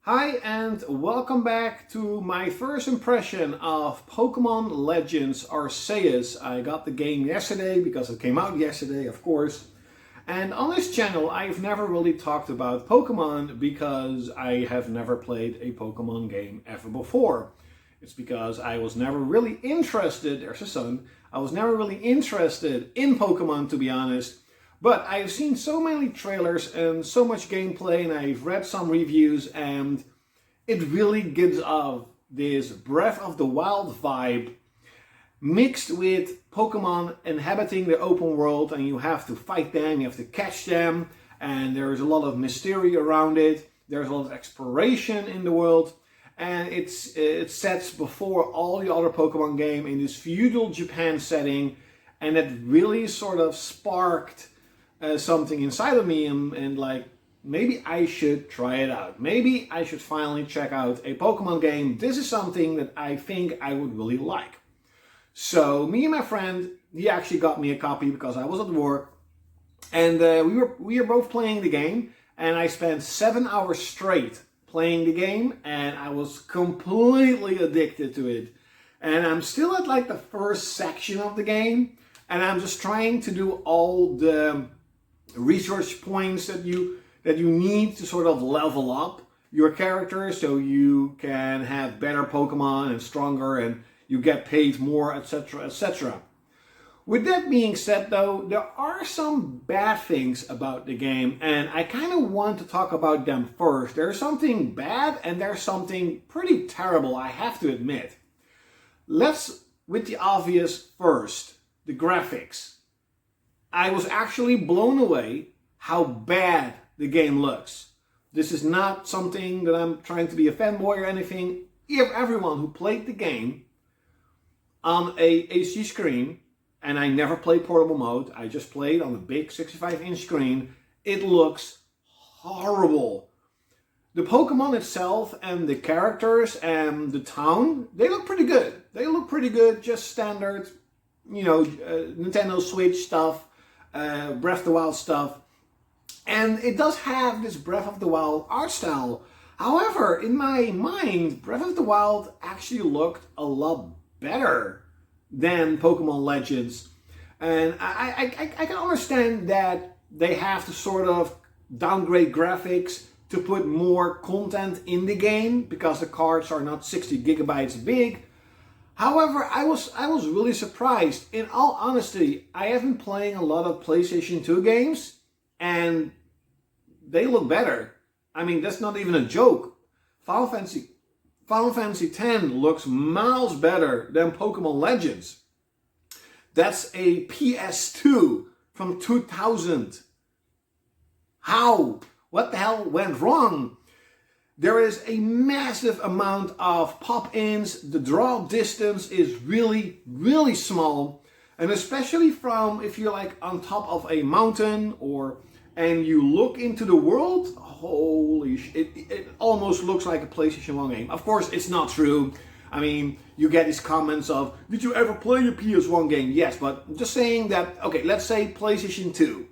Hi and welcome back to my first impression of Pokemon Legends Arceus. I got the game yesterday because it came out yesterday, of course. And on this channel I've never really talked about Pokemon because I have never played a Pokemon game ever before. It's because I was never really interested, there's a sun, I was never really interested in Pokemon, to be honest. But I've seen so many trailers and so much gameplay, and I've read some reviews, and it really gives off this Breath of the Wild vibe mixed with Pokemon inhabiting the open world, and you have to fight them, you have to catch them, and there's a lot of mystery around it. There's a lot of exploration in the world, and it sets before all the other Pokemon game in this feudal Japan setting, and it really sort of sparked something inside of me and like, maybe I should try it out. Maybe I should finally check out a Pokemon game. This is something that I think I would really like. So me and my friend, he actually got me a copy because I was at work, and we were both playing the game, and I spent 7 hours straight playing the game, and I was completely addicted to it. And I'm still at like the first section of the game, and I'm just trying to do all the research points that you need to sort of level up your character so you can have better Pokemon and stronger, and you get paid more, etc, etc. With that being said though, there are some bad things about the game, and I kind of want to talk about them first. There's something bad and there's something pretty terrible, I have to admit. Let's with the obvious first, the graphics. I was actually blown away how bad the game looks. This is not something that I'm trying to be a fanboy or anything. Everyone who played the game on a HD screen, and I never played portable mode, I just played on a big 65-inch screen, it looks horrible. The Pokemon itself and the characters and the town, they look pretty good. They look pretty good, just standard, you know, Nintendo Switch stuff. Breath of the Wild stuff, and it does have this Breath of the Wild art style. However, in my mind, Breath of the Wild actually looked a lot better than Pokemon Legends, and I can understand that they have to sort of downgrade graphics to put more content in the game because the cards are not 60 gigabytes big. However, I was really surprised. In all honesty, I have been playing a lot of PlayStation 2 games, and they look better. I mean, that's not even a joke. Final Fantasy X looks miles better than Pokemon Legends. That's a PS2 from 2000. How? What the hell went wrong? There is a massive amount of pop-ins. The draw distance is really, really small. And especially from if you're like on top of a mountain and you look into the world, holy shit, it almost looks like a PlayStation 1 game. Of course, it's not true. I mean, you get these comments of, did you ever play a PS1 game? Yes, but I'm just saying that, okay, let's say PlayStation 2.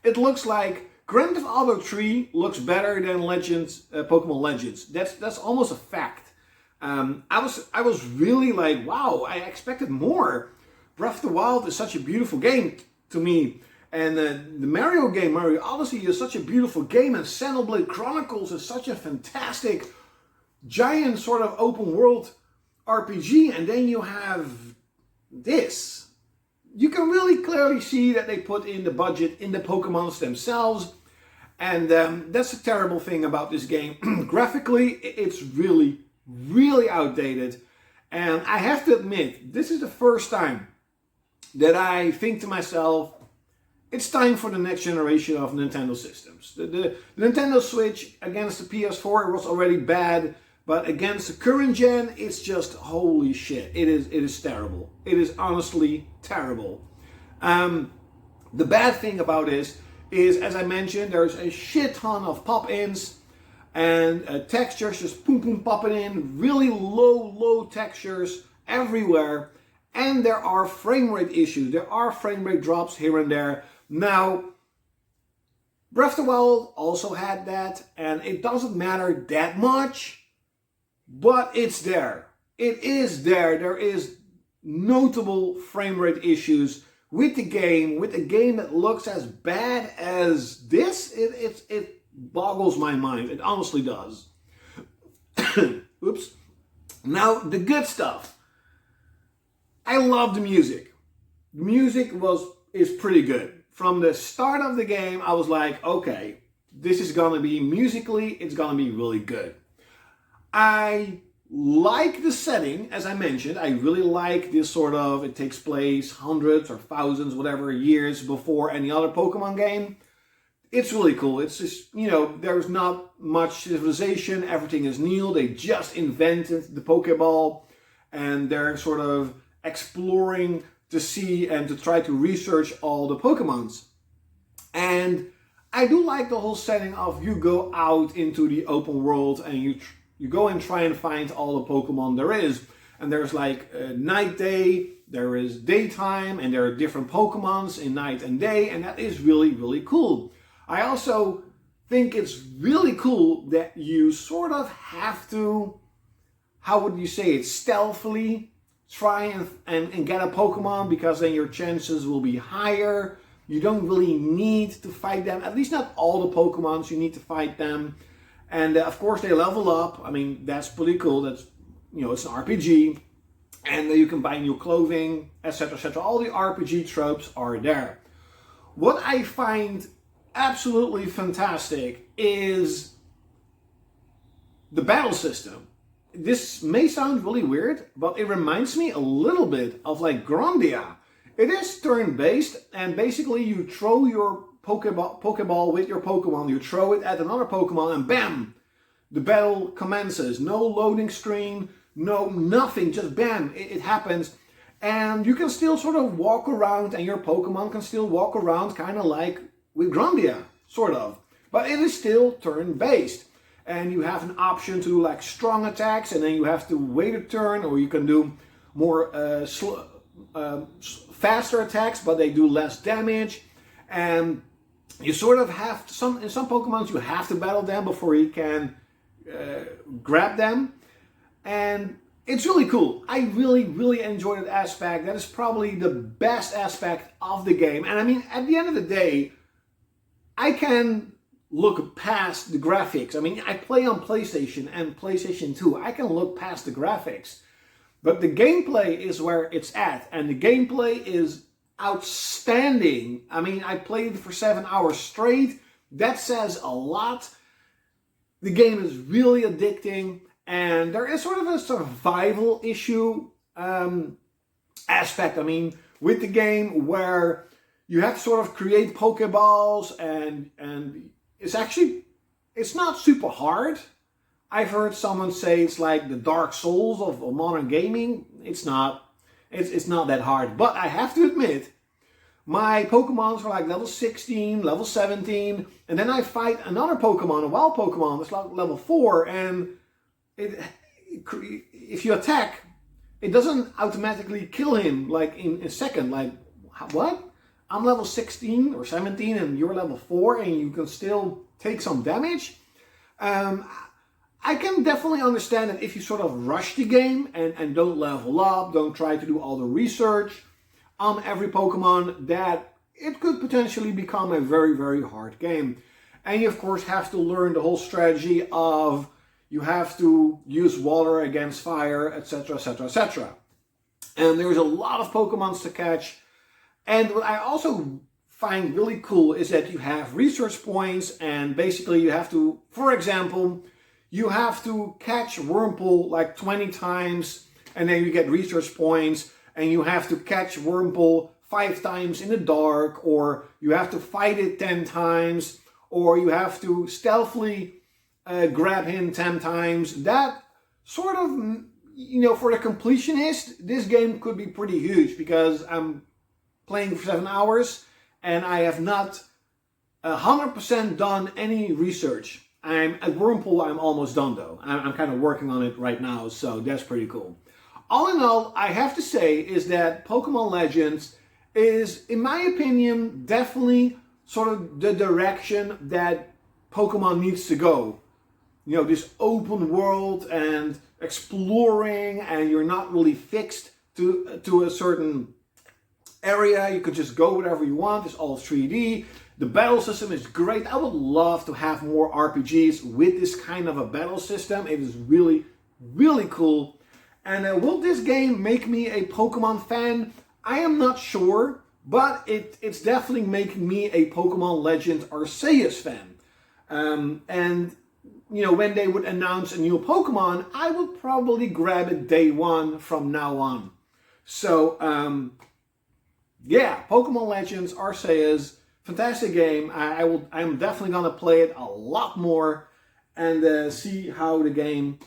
It looks like Grand Theft Auto 3 looks better than Pokemon Legends. That's almost a fact. I was really like, wow, I expected more. Breath of the Wild is such a beautiful game to me. And the Mario game, Mario Odyssey, is such a beautiful game. And Xenoblade Chronicles is such a fantastic, giant sort of open world RPG. And then you have this. You can really clearly see that they put in the budget in the Pokemons themselves, and that's a terrible thing about this game. Graphically, it's really, really outdated, and I have to admit, this is the first time that I think to myself, it's time for the next generation of Nintendo systems. The Nintendo Switch against the PS4 was already bad, but against the current gen, it's just holy shit. It is terrible. It is honestly terrible. The bad thing about this is, as I mentioned, there's a shit ton of pop-ins and textures just boom boom popping in. Really low textures everywhere. And there are frame rate issues. There are frame rate drops here and there. Now, Breath of the Wild also had that, and it doesn't matter that much, but it's there. It is there. There is notable frame rate issues with the game. With a game that looks as bad as this, it boggles my mind. It honestly does. Oops. Now, the good stuff. I love the music. The music is pretty good. From the start of the game, I was like, okay, this is gonna be musically, it's gonna be really good. I like the setting, as I mentioned. I really like this sort of, it takes place hundreds or thousands, whatever, years before any other Pokemon game. It's really cool. It's just, you know, there's not much civilization. Everything is new. They just invented the Pokeball, and they're sort of exploring to see and to try to research all the Pokemons. And I do like the whole setting of you go out into the open world and you go and try and find all the Pokemon there is. And there's like night, day, there is daytime, and there are different Pokemons in night and day, and that is really, really cool. I also think it's really cool that you sort of have to, how would you say it, stealthily try and get a Pokemon, because then your chances will be higher. You don't really need to fight them, at least not all the Pokemons, you need to fight them. And of course they level up. I mean, that's pretty cool. That's, you know, it's an RPG, and you can buy new clothing, etc., etc. All the RPG tropes are there. What I find absolutely fantastic is the battle system. This may sound really weird, but it reminds me a little bit of like Grandia. It is turn-based, and basically you throw your Pokeball with your Pokemon, you throw it at another Pokemon, and bam! The battle commences. No loading screen, no nothing, just bam, it happens. And you can still sort of walk around, and your Pokemon can still walk around, kind of like with Grandia, sort of. But it is still turn-based. And you have an option to do like strong attacks, and then you have to wait a turn, or you can do more faster attacks, but they do less damage. And you sort of have to, in some Pokemon you have to battle them before you can grab them. And it's really cool. I really, really enjoy that aspect. That is probably the best aspect of the game. And I mean, at the end of the day, I can look past the graphics. I mean, I play on PlayStation and PlayStation 2. I can look past the graphics. But the gameplay is where it's at. And the gameplay is outstanding. I mean, I played for 7 hours straight. That says a lot. The game is really addicting. And there is sort of a survival issue aspect. I mean, with the game where you have to sort of create Pokeballs, and it's not super hard. I've heard someone say it's like the Dark Souls of modern gaming. It's not. It's not that hard. But I have to admit, my Pokemons are like level 16, level 17, and then I fight another Pokemon, a wild Pokemon, that's like level 4, and if you attack, it doesn't automatically kill him like in a second. Like, what? I'm level 16 or 17 and you're level 4 and you can still take some damage? I can definitely understand that if you sort of rush the game and don't level up, don't try to do all the research on every Pokemon, that it could potentially become a very, very hard game. And you of course have to learn the whole strategy of you have to use water against fire, etc., etc., etc. And there's a lot of Pokemons to catch. And what I also find really cool is that you have research points, and basically you have to, for example, you have to catch Wurmple like 20 times, and then you get research points, and you have to catch Wurmple 5 times in the dark, or you have to fight it 10 times, or you have to stealthily grab him 10 times. That sort of, you know, for the completionist, this game could be pretty huge, because I'm playing for 7 hours and I have not 100% done any research. I'm at Wurmple, I'm almost done though. I'm kind of working on it right now, so that's pretty cool. All in all, I have to say is that Pokemon Legends is, in my opinion, definitely sort of the direction that Pokemon needs to go. You know, this open world and exploring, and you're not really fixed to a certain area. You could just go wherever you want. It's all 3D. The battle system is great. I would love to have more RPGs with this kind of a battle system. It is really, really cool. And will this game make me a Pokemon fan? I am not sure, but it's definitely making me a Pokemon Legends Arceus fan. And you know, when they would announce a new Pokemon, I would probably grab it day one from now on. So, yeah, Pokemon Legends Arceus, fantastic game. I'm definitely gonna play it a lot more and see how the game,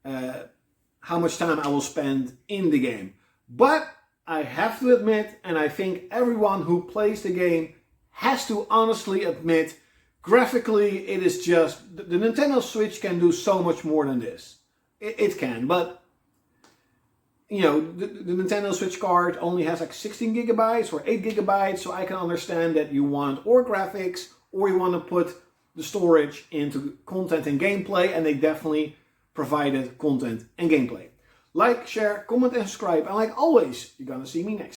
how much time I will spend in the game. But I have to admit, and I think everyone who plays the game has to honestly admit, graphically, it is just, the Nintendo Switch can do so much more than this. It can, but you know, the Nintendo Switch card only has like 16 gigabytes or 8 gigabytes, so I can understand that you want or graphics or you want to put the storage into content and gameplay, and they definitely provided content and gameplay. Like, share, comment and subscribe, and like always, you're gonna see me next.